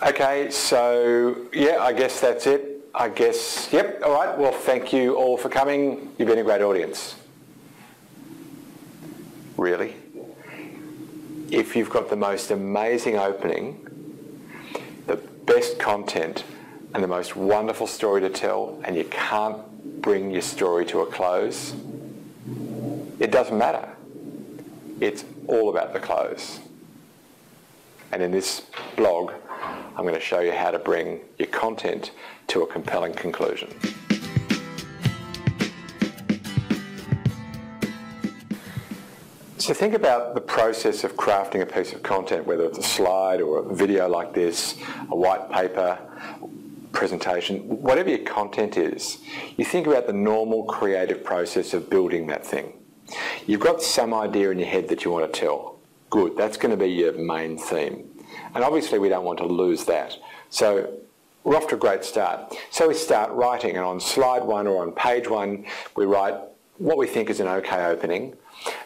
Okay, so yeah, I guess that's it. I guess, yep, all right. Well, thank you all for coming. You've been a great audience. Really? If you've got the most amazing opening, the best content, and the most wonderful story to tell, and you can't bring your story to a close, it doesn't matter. It's all about the close. And in this blog, I'm going to show you how to bring your content to a compelling conclusion. So think about the process of crafting a piece of content, whether it's a slide or a video like this, a white paper, presentation, whatever your content is. You think about the normal creative process of building that thing. You've got some idea in your head that you want to tell. Good, that's going to be your main theme. And obviously we don't want to lose that. So we're off to a great start. So we start writing, and on slide 1 or on page 1, we write what we think is an okay opening,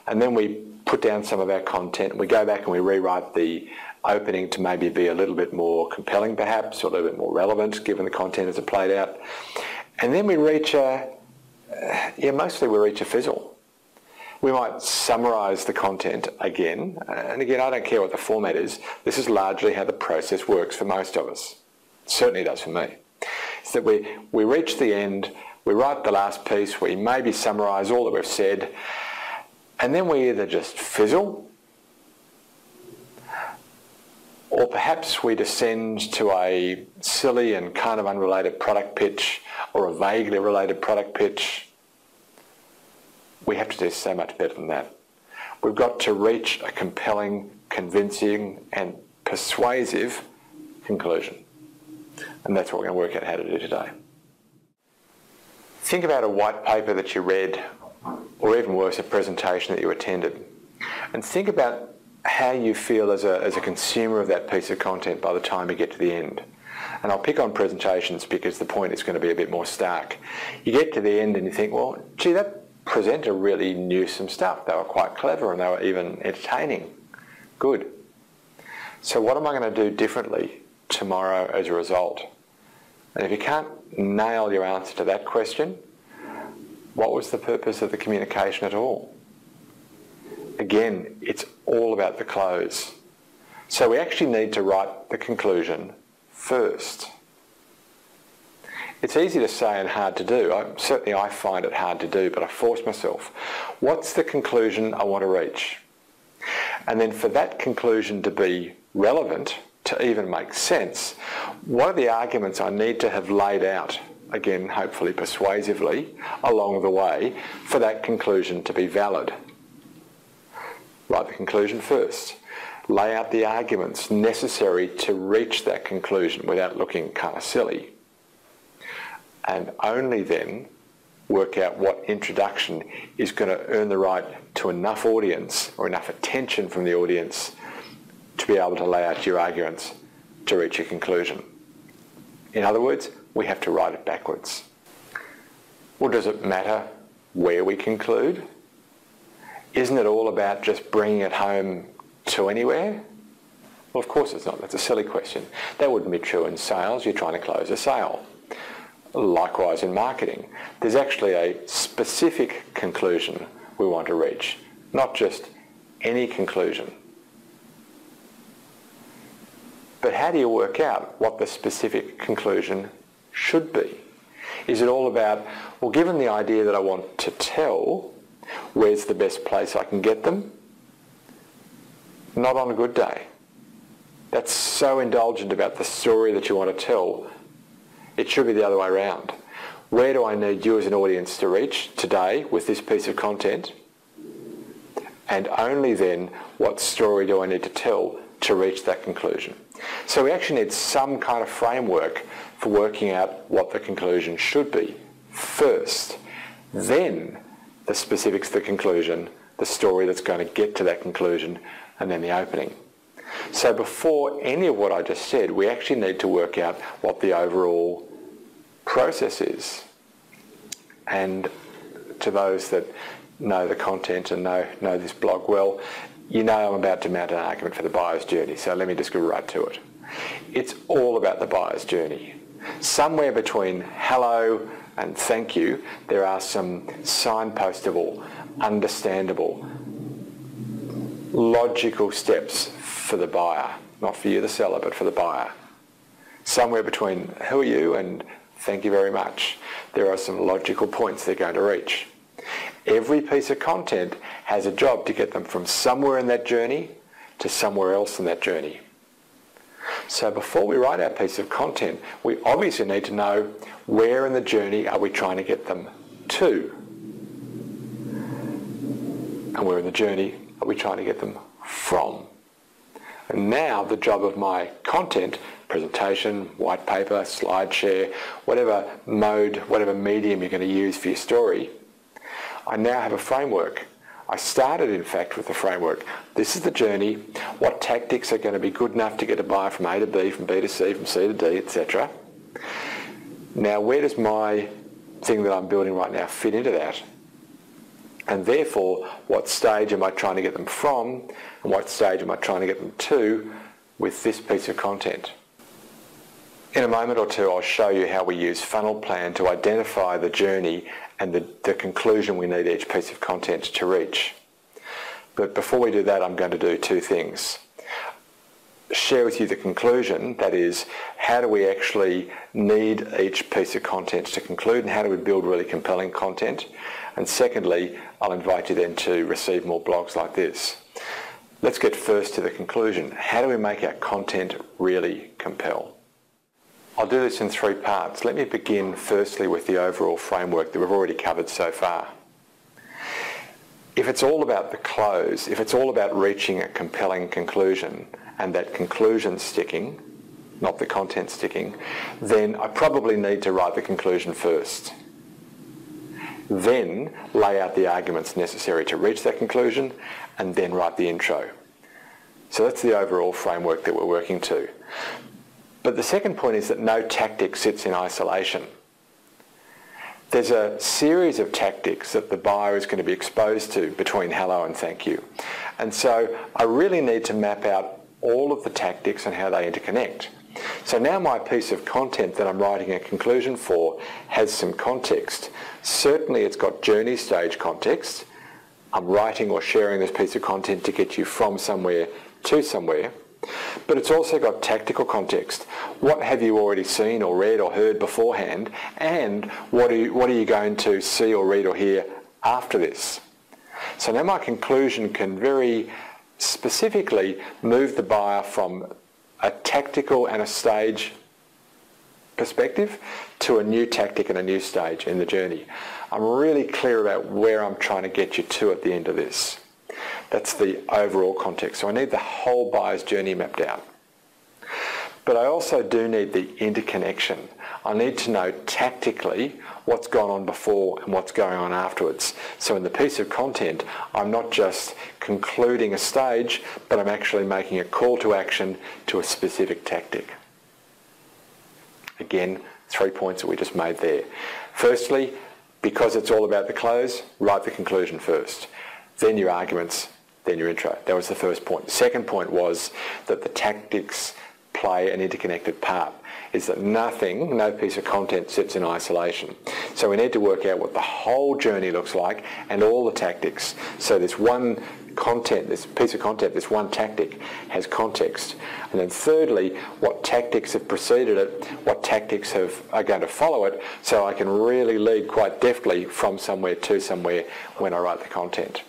and then we put down some of our content. We go back and we rewrite the opening to maybe be a little bit more compelling perhaps, or a little bit more relevant given the content as it played out. And then we reach mostly we reach a fizzle. We might summarise the content again, and again, I don't care what the format is. This is largely how the process works for most of us. It certainly does for me. So that we reach the end, we write the last piece, we maybe summarise all that we've said, and then we either just fizzle, or perhaps we descend to a silly and kind of unrelated product pitch, or a vaguely related product pitch. We have to do so much better than that. We've got to reach a compelling, convincing, and persuasive conclusion. And that's what we're going to work out how to do today. Think about a white paper that you read, or even worse, a presentation that you attended. And think about how you feel as a consumer of that piece of content by the time you get to the end. And I'll pick on presentations because the point is going to be a bit more stark. You get to the end and you think, well, gee, that presenter really knew some stuff. They were quite clever and they were even entertaining. Good. So what am I going to do differently tomorrow as a result? And if you can't nail your answer to that question, what was the purpose of the communication at all? Again, it's all about the close. So we actually need to write the conclusion first. It's easy to say and hard to do. Certainly I find it hard to do, but I force myself. What's the conclusion I want to reach? And then for that conclusion to be relevant, to even make sense, what are the arguments I need to have laid out, again, hopefully persuasively, along the way, for that conclusion to be valid? Write the conclusion first. Lay out the arguments necessary to reach that conclusion without looking kind of silly. And only then work out what introduction is going to earn the right to enough audience or enough attention from the audience to be able to lay out your arguments to reach a conclusion. In other words, we have to write it backwards. Well, does it matter where we conclude? Isn't it all about just bringing it home to anywhere? Well, of course it's not. That's a silly question. That wouldn't be true in sales. You're trying to close a sale. Likewise in marketing. There's actually a specific conclusion we want to reach, not just any conclusion. But how do you work out what the specific conclusion should be? Is it all about, well, given the idea that I want to tell, where's the best place I can get them? Not on a good day. That's so indulgent about the story that you want to tell. It should be the other way around. Where do I need you as an audience to reach today with this piece of content? And only then, what story do I need to tell to reach that conclusion? So we actually need some kind of framework for working out what the conclusion should be first. Then the specifics of the conclusion, the story that's going to get to that conclusion, and then the opening. So before any of what I just said, we actually need to work out what the overall process is. And to those that know the content and know this blog well, you know I'm about to mount an argument for the buyer's journey, so let me just go right to it. It's all about the buyer's journey. Somewhere between hello and thank you, there are some signpostable, understandable, logical steps for the buyer, not for you, the seller, but for the buyer. Somewhere between who are you and thank you very much, there are some logical points they're going to reach. Every piece of content has a job to get them from somewhere in that journey to somewhere else in that journey. So before we write our piece of content, we obviously need to know where in the journey are we trying to get them to, and where in the journey are we trying to get them from. And now the job of my content, presentation, white paper, SlideShare, whatever mode, whatever medium you're going to use for your story, I now have a framework. I started, in fact, with the framework. This is the journey. What tactics are going to be good enough to get a buyer from A to B, from B to C, from C to D, etc. Now, where does my thing that I'm building right now fit into that? And therefore, what stage am I trying to get them from, and what stage am I trying to get them to with this piece of content? In a moment or two, I'll show you how we use Funnel Plan to identify the journey and the conclusion we need each piece of content to reach. But before we do that, I'm going to do two things. Share with you the conclusion, that is, how do we actually need each piece of content to conclude, and how do we build really compelling content? And secondly, I'll invite you then to receive more blogs like this. Let's get first to the conclusion. How do we make our content really compel? I'll do this in three parts. Let me begin firstly with the overall framework that we've already covered so far. If it's all about the close, if it's all about reaching a compelling conclusion and that conclusion sticking, not the content sticking, then I probably need to write the conclusion first. Then lay out the arguments necessary to reach that conclusion and then write the intro. So that's the overall framework that we're working to. But the second point is that no tactic sits in isolation. There's a series of tactics that the buyer is going to be exposed to between hello and thank you. And so I really need to map out all of the tactics and how they interconnect. So now my piece of content that I'm writing a conclusion for has some context. Certainly it's got journey stage context. I'm writing or sharing this piece of content to get you from somewhere to somewhere. But it's also got tactical context. What have you already seen or read or heard beforehand, and what are you going to see or read or hear after this? So now my conclusion can very specifically move the buyer from a tactical and a stage perspective to a new tactic and a new stage in the journey. I'm really clear about where I'm trying to get you to at the end of this. That's the overall context. So I need the whole buyer's journey mapped out. But I also do need the interconnection. I need to know tactically what's gone on before and what's going on afterwards. So in the piece of content, I'm not just concluding a stage, but I'm actually making a call to action to a specific tactic. Again, 3 points that we just made there. Firstly, because it's all about the close, write the conclusion first. Then your arguments, then your intro. That was the first point. The second point was that the tactics play an interconnected part, is that no piece of content sits in isolation. So we need to work out what the whole journey looks like and all the tactics. So this one content, this piece of content, this one tactic has context. And then thirdly, what tactics have preceded it, what tactics are going to follow it, so I can really lead quite deftly from somewhere to somewhere when I write the content.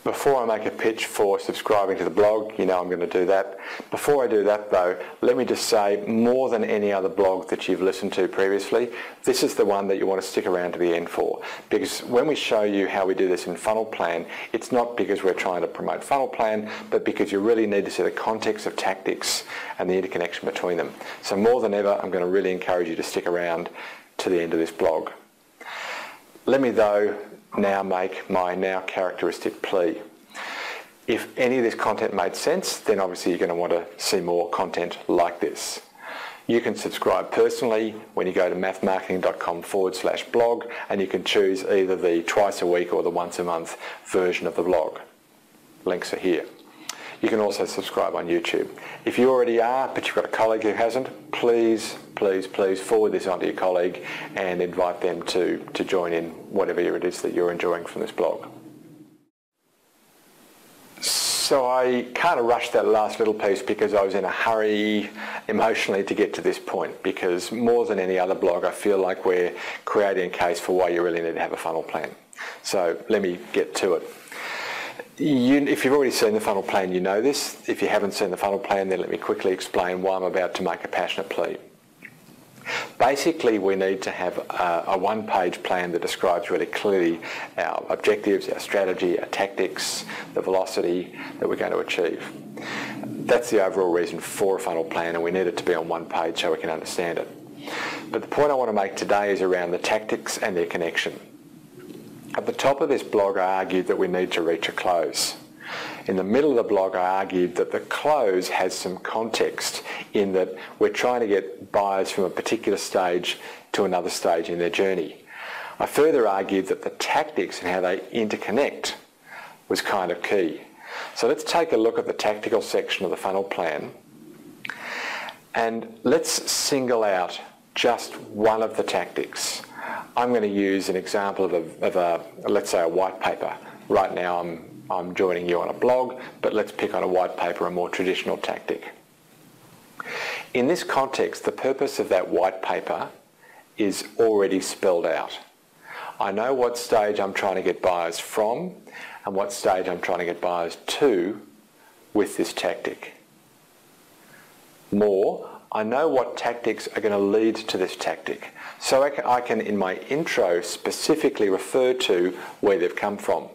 Before I make a pitch for subscribing to the blog, you know I'm going to do that. Before I do that though, let me just say, more than any other blog that you've listened to previously, this is the one that you want to stick around to the end for. Because when we show you how we do this in Funnel Plan, it's not because we're trying to promote Funnel Plan, but because you really need to see the context of tactics and the interconnection between them. So more than ever, I'm going to really encourage you to stick around to the end of this blog. Let me though now make my now characteristic plea. If any of this content made sense, then obviously you're going to want to see more content like this. You can subscribe personally when you go to mathmarketing.com/blog, and you can choose either the twice a week or the once a month version of the blog. Links are here. You can also subscribe on YouTube. If you already are, but you've got a colleague who hasn't, please forward this on to your colleague and invite them to join in whatever it is that you're enjoying from this blog. So I kind of rushed that last little piece because I was in a hurry emotionally to get to this point, because more than any other blog I feel like we're creating a case for why you really need to have a funnel plan. So let me get to it. If you've already seen the funnel plan, you know this. If you haven't seen the funnel plan, then let me quickly explain why I'm about to make a passionate plea. Basically, we need to have a one-page plan that describes really clearly our objectives, our strategy, our tactics, the velocity that we're going to achieve. That's the overall reason for a funnel plan, and we need it to be on one page so we can understand it. But the point I want to make today is around the tactics and their connection. At the top of this blog, I argued that we need to reach a close. In the middle of the blog, I argued that the close has some context in that we're trying to get buyers from a particular stage to another stage in their journey. I further argued that the tactics and how they interconnect was kind of key. So let's take a look at the tactical section of the funnel plan, and let's single out just one of the tactics. I'm going to use an example of let's say a white paper. Right now I'm joining you on a blog, but let's pick on a white paper, a more traditional tactic. In this context, the purpose of that white paper is already spelled out. I know what stage I'm trying to get buyers from and what stage I'm trying to get buyers to with this tactic. More, I know what tactics are going to lead to this tactic. So I can, in my intro, specifically refer to where they've come from.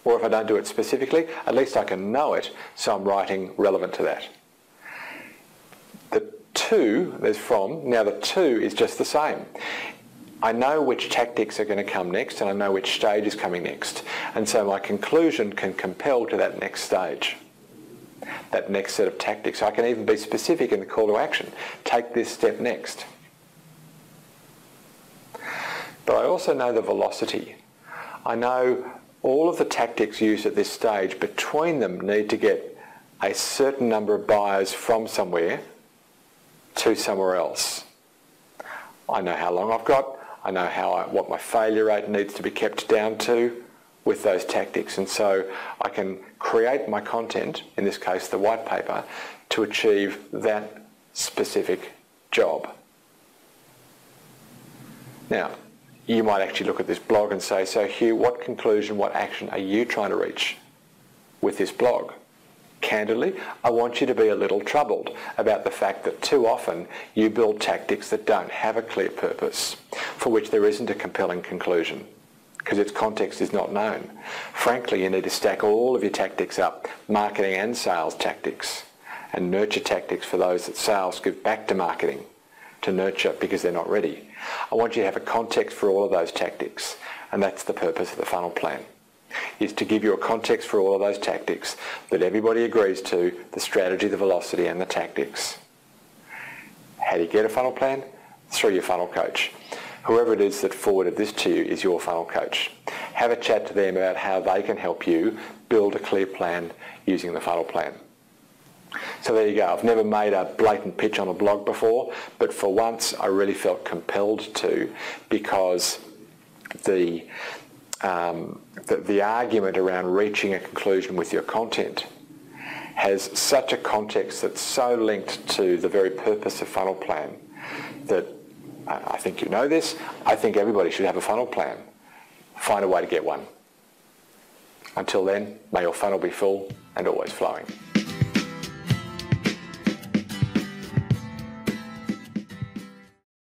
Or if I don't do it specifically, at least I can know it, so I'm writing relevant to that. The to, there's from, now the to is just the same. I know which tactics are going to come next, and I know which stage is coming next. And so my conclusion can compel to that next stage, that next set of tactics. I can even be specific in the call to action. Take this step next. But I also know the velocity. I know all of the tactics used at this stage, between them need to get a certain number of buyers from somewhere to somewhere else. I know how long I've got. I know what my failure rate needs to be kept down to with those tactics. And so I can create my content, in this case the white paper, to achieve that specific job. Now, you might actually look at this blog and say, so Hugh, what conclusion, what action are you trying to reach with this blog? Candidly, I want you to be a little troubled about the fact that too often you build tactics that don't have a clear purpose, for which there isn't a compelling conclusion, because its context is not known. Frankly, you need to stack all of your tactics up, marketing and sales tactics, and nurture tactics for those that sales give back to marketing to nurture because they're not ready. I want you to have a context for all of those tactics, and that's the purpose of the funnel plan, is to give you a context for all of those tactics that everybody agrees to, the strategy, the velocity and the tactics. How do you get a funnel plan? Through your funnel coach. Whoever it is that forwarded this to you is your funnel coach. Have a chat to them about how they can help you build a clear plan using the funnel plan. So there you go. I've never made a blatant pitch on a blog before, but for once I really felt compelled to, because the argument around reaching a conclusion with your content has such a context that's so linked to the very purpose of funnel plan that I think you know this. I think everybody should have a funnel plan. Find a way to get one. Until then, may your funnel be full and always flowing.